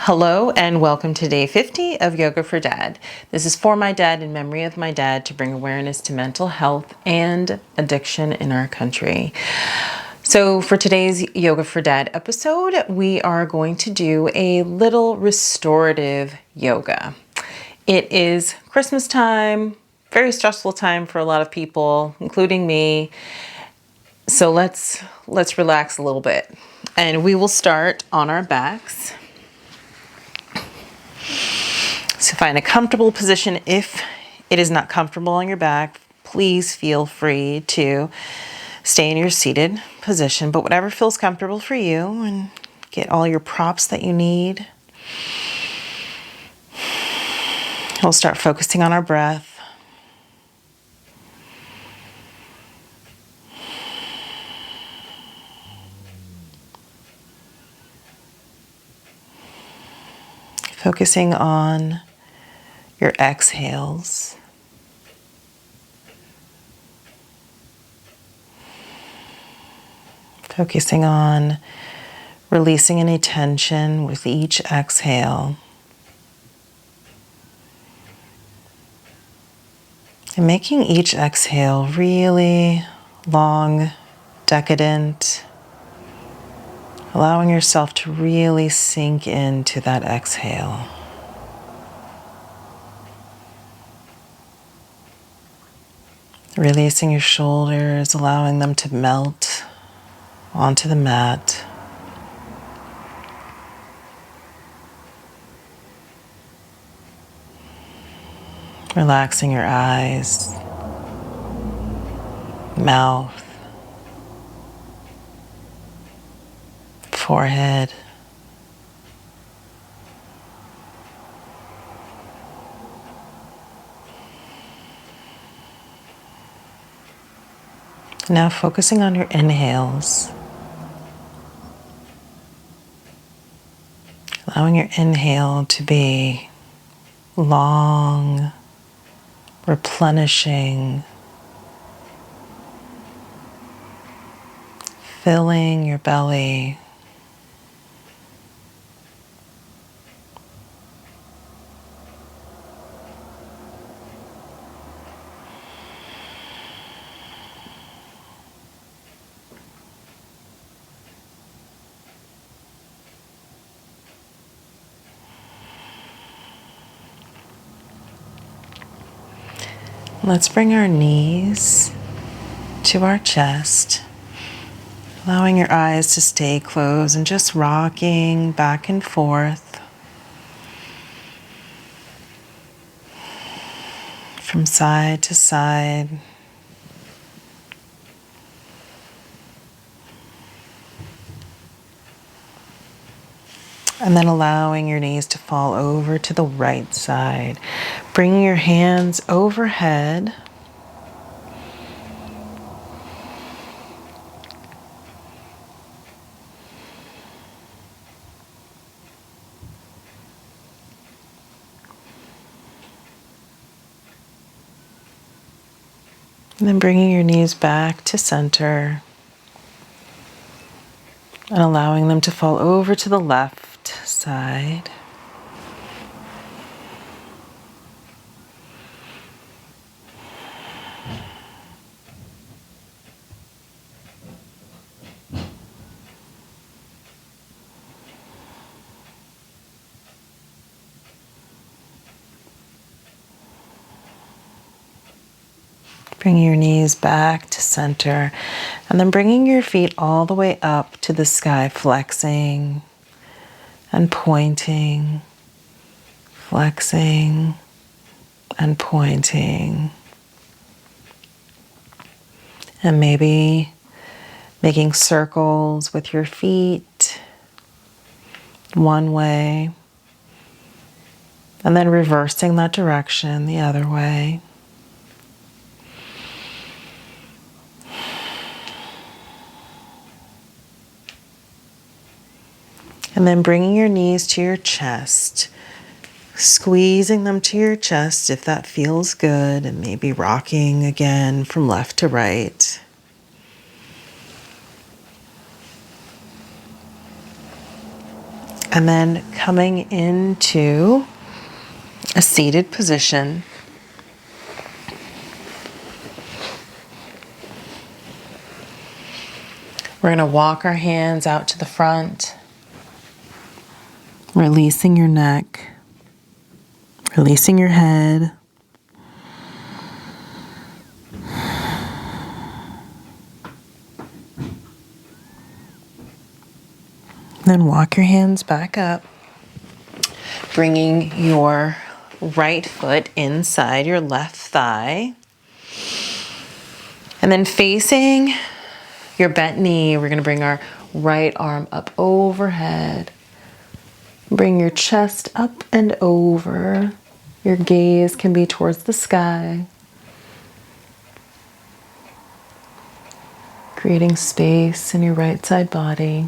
Hello and welcome to day 50 of Yoga for Dad. This is for my dad, in memory of my dad, to bring awareness to mental health and addiction in our country. So for today's Yoga for Dad episode, we are going to do a little restorative yoga. It is Christmas time, very stressful time for a lot of people, including me. So let's relax a little bit. And we will start on our backs. So find a comfortable position. If it is not comfortable on your back, please feel free to stay in your seated position, but whatever feels comfortable for you, and get all your props that you need. We'll start focusing on our breath. Focusing on your exhales. Focusing on releasing any tension with each exhale. And making each exhale really long, decadent. Allowing yourself to really sink into that exhale. Releasing your shoulders, allowing them to melt onto the mat. Relaxing your eyes, mouth, forehead. Now focusing on your inhales. Allowing your inhale to be long, replenishing, filling your belly. Let's bring our knees to our chest, allowing your eyes to stay closed and just rocking back and forth from side to side. And then allowing your knees to fall over to the right side. Bringing your hands overhead. And then bringing your knees back to center. And allowing them to fall over to the left side. Bringing your knees back to center, and then bringing your feet all the way up to the sky, flexing and pointing, flexing and pointing. And maybe making circles with your feet one way, and then reversing that direction the other way. And then bringing your knees to your chest, squeezing them to your chest if that feels good, and maybe rocking again from left to right. And then coming into a seated position. We're going to walk our hands out to the front, releasing your neck, releasing your head. Then walk your hands back up, bringing your right foot inside your left thigh. And then facing your bent knee, we're going to bring our right arm up overhead. Bring your chest up and over. Your gaze can be towards the sky. Creating space in your right side body.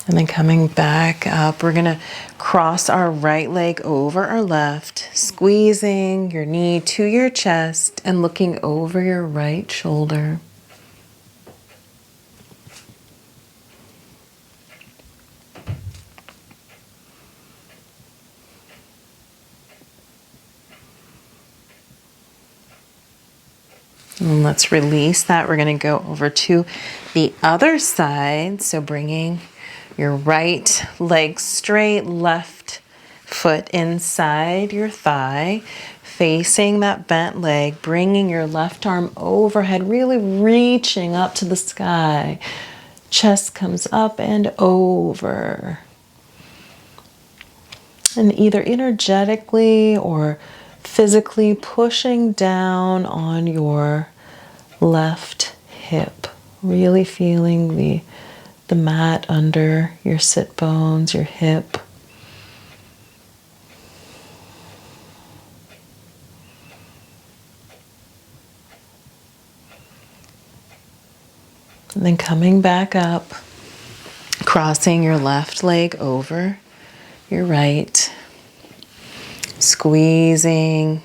And then coming back up, we're going to cross our right leg over our left, squeezing your knee to your chest and looking over your right shoulder. And let's release that. We're going to go over to the other side. So bringing your right leg straight, left foot inside your thigh, facing that bent leg, bringing your left arm overhead, really reaching up to the sky. Chest comes up and over. And either energetically or physically pushing down on your left hip, really feeling the mat under your sit bones, your hip. And then coming back up, crossing your left leg over your right, squeezing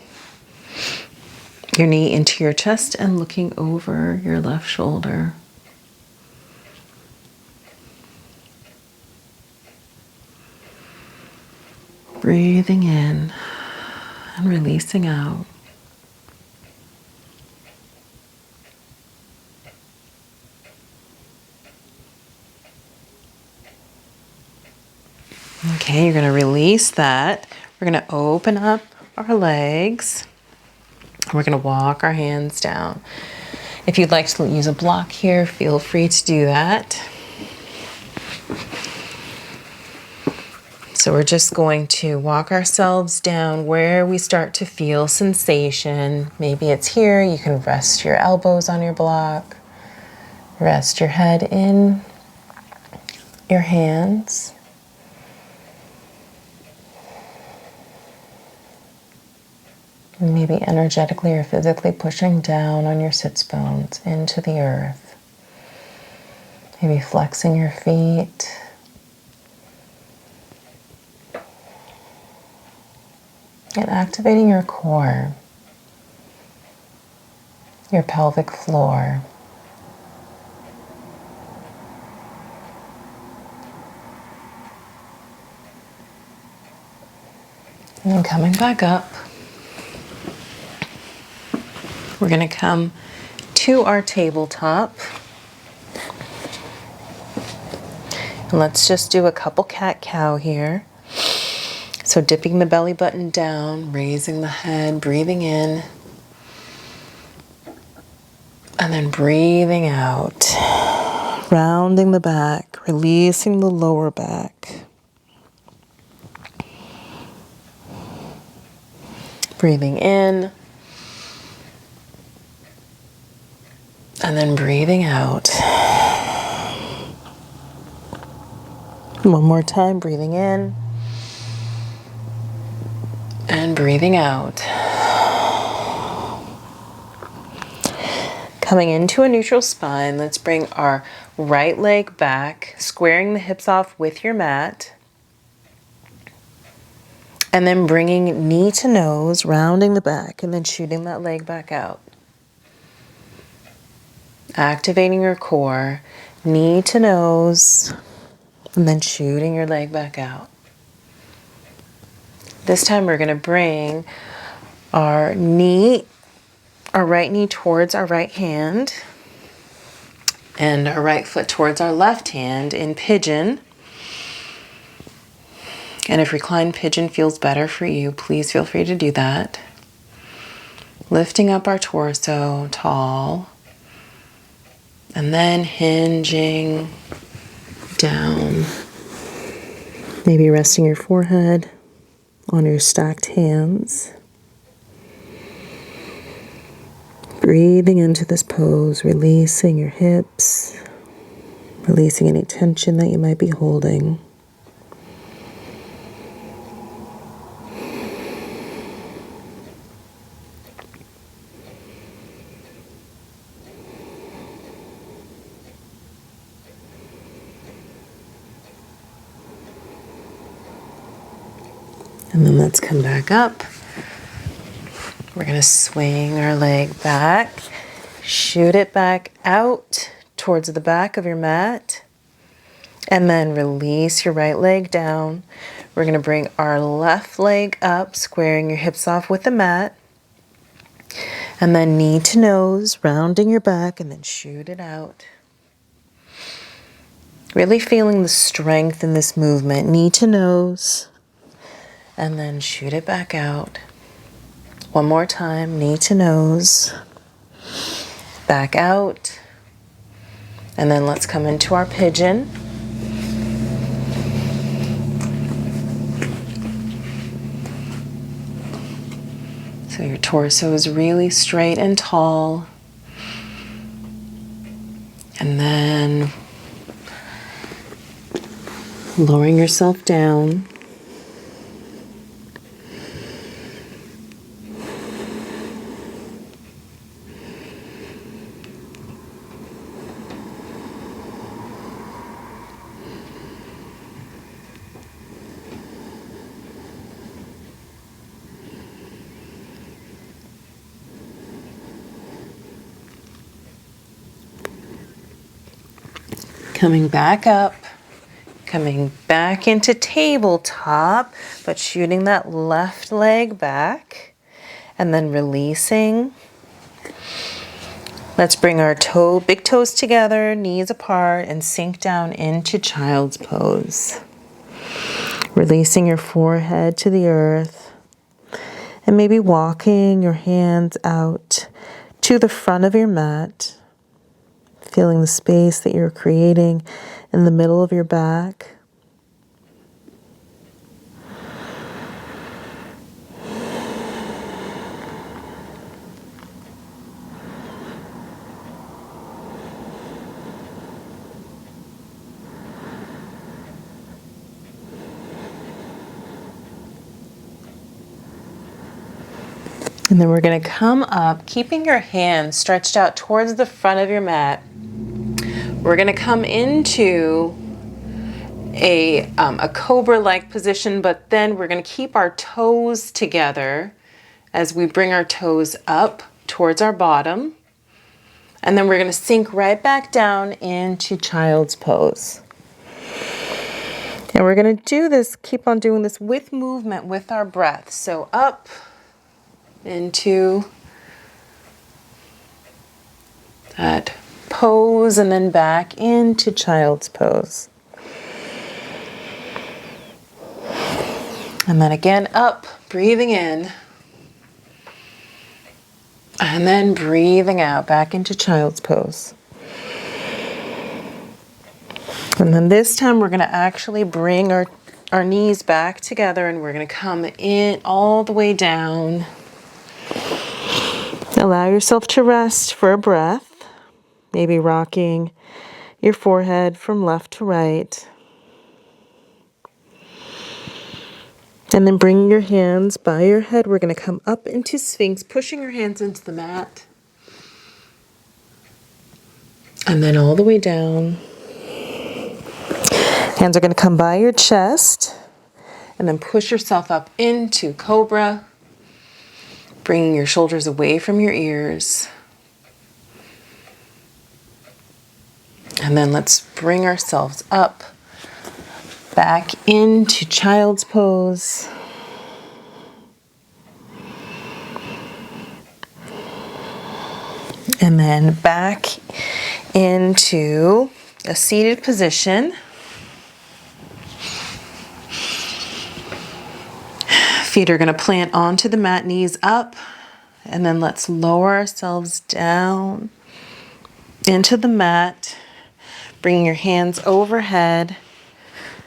your knee into your chest and looking over your left shoulder. Breathing in and releasing out. Okay, you're going to release that. We're going to open up our legs. We're going to walk our hands down. If you'd like to use a block here, feel free to do that. So we're just going to walk ourselves down where we start to feel sensation. Maybe it's here. You can rest your elbows on your block. Rest your head in your hands. And maybe energetically or physically pushing down on your sits bones into the earth. Maybe flexing your feet. And activating your core, your pelvic floor. And then coming back up, we're going to come to our tabletop. And let's just do a couple cat-cow here. So dipping the belly button down, raising the head, breathing in, and then breathing out. Rounding the back, releasing the lower back. Breathing in, and then breathing out. One more time, breathing in. And breathing out. Coming into a neutral spine, let's bring our right leg back, squaring the hips off with your mat. And then bringing knee to nose, rounding the back, and then shooting that leg back out. Activating your core, knee to nose, and then shooting your leg back out. This time we're going to bring our right knee towards our right hand and our right foot towards our left hand in pigeon. And if reclined pigeon feels better for you, please feel free to do that. Lifting up our torso tall and then hinging down. Maybe resting your forehead on your stacked hands. Breathing into this pose, releasing your hips, releasing any tension that you might be holding. And then let's come back up. We're going to swing our leg back, shoot it back out towards the back of your mat, and then release your right leg down. We're going to bring our left leg up, squaring your hips off with the mat, and then knee to nose, rounding your back, and then shoot it out. Really feeling the strength in this movement, knee to nose, and then shoot it back out. One more time, knee to nose, back out, and then let's come into our pigeon. So your torso is really straight and tall. And then lowering yourself down. Coming back up, coming back into tabletop, but shooting that left leg back, and then releasing. Let's bring our big toes together, knees apart, and sink down into child's pose. Releasing your forehead to the earth, and maybe walking your hands out to the front of your mat. Feeling the space that you're creating in the middle of your back. And then we're going to come up, keeping your hands stretched out towards the front of your mat. We're going to come into a cobra-like position, but then we're going to keep our toes together as we bring our toes up towards our bottom. And then we're going to sink right back down into child's pose. And we're going to do this, keep on doing this with movement, with our breath. So up into that pose and then back into child's pose. And then again up, breathing in. And then breathing out, back into child's pose. And then this time we're going to actually bring our knees back together and we're going to come in all the way down. Allow yourself to rest for a breath. Maybe rocking your forehead from left to right. And then bringing your hands by your head, we're going to come up into Sphinx, pushing your hands into the mat. And then all the way down. Hands are going to come by your chest. and then push yourself up into Cobra, bringing your shoulders away from your ears. And then let's bring ourselves up back into Child's Pose. And then back into a seated position. Feet are going to plant onto the mat, knees up, and then let's lower ourselves down into the mat, bringing your hands overhead,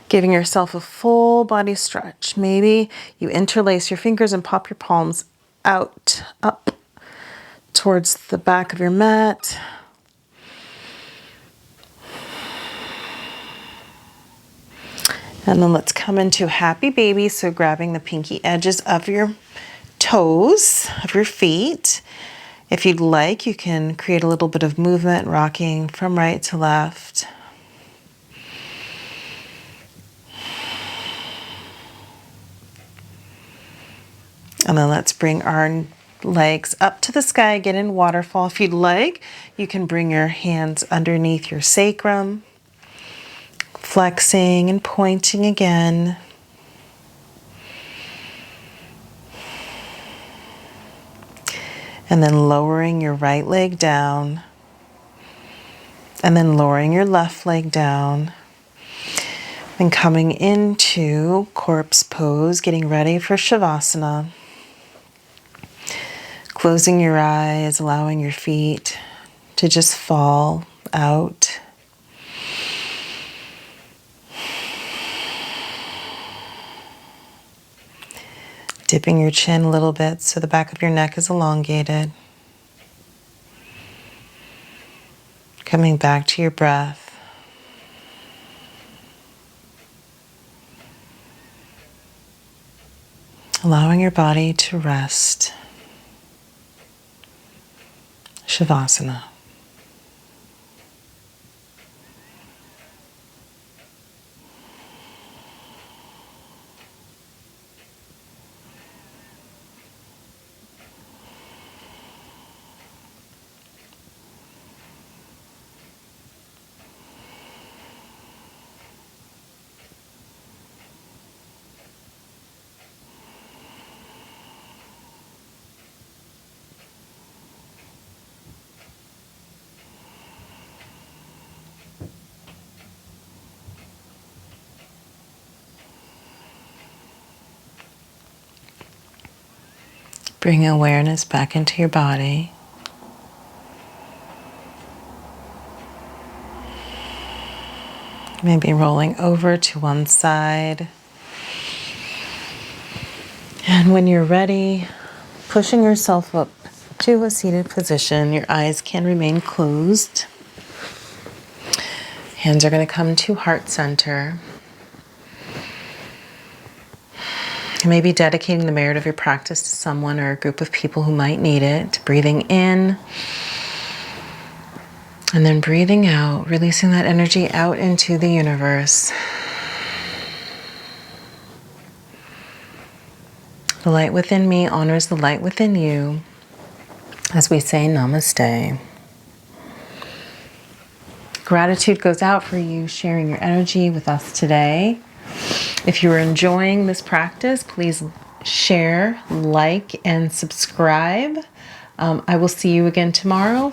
giving yourself a full body stretch. Maybe you interlace your fingers and pop your palms out, up towards the back of your mat. And then let's come into happy baby. So grabbing the pinky edges of your toes, of your feet. If you'd like, you can create a little bit of movement, rocking from right to left. And then let's bring our legs up to the sky, get in waterfall. If you'd like, you can bring your hands underneath your sacrum, flexing and pointing again. And then lowering your right leg down. And then lowering your left leg down. And coming into corpse pose, getting ready for Shavasana. Closing your eyes, allowing your feet to just fall out. Dipping your chin a little bit so the back of your neck is elongated. Coming back to your breath. Allowing your body to rest. Shavasana. Bring awareness back into your body. Maybe rolling over to one side. And when you're ready, pushing yourself up to a seated position. Your eyes can remain closed. Hands are going to come to heart center. You may be dedicating the merit of your practice to someone or a group of people who might need it. Breathing in and then breathing out, releasing that energy out into the universe. The light within me honors the light within you as we say namaste. Gratitude goes out for you sharing your energy with us today. If you're enjoying this practice, please share, like, and subscribe. I will see you again tomorrow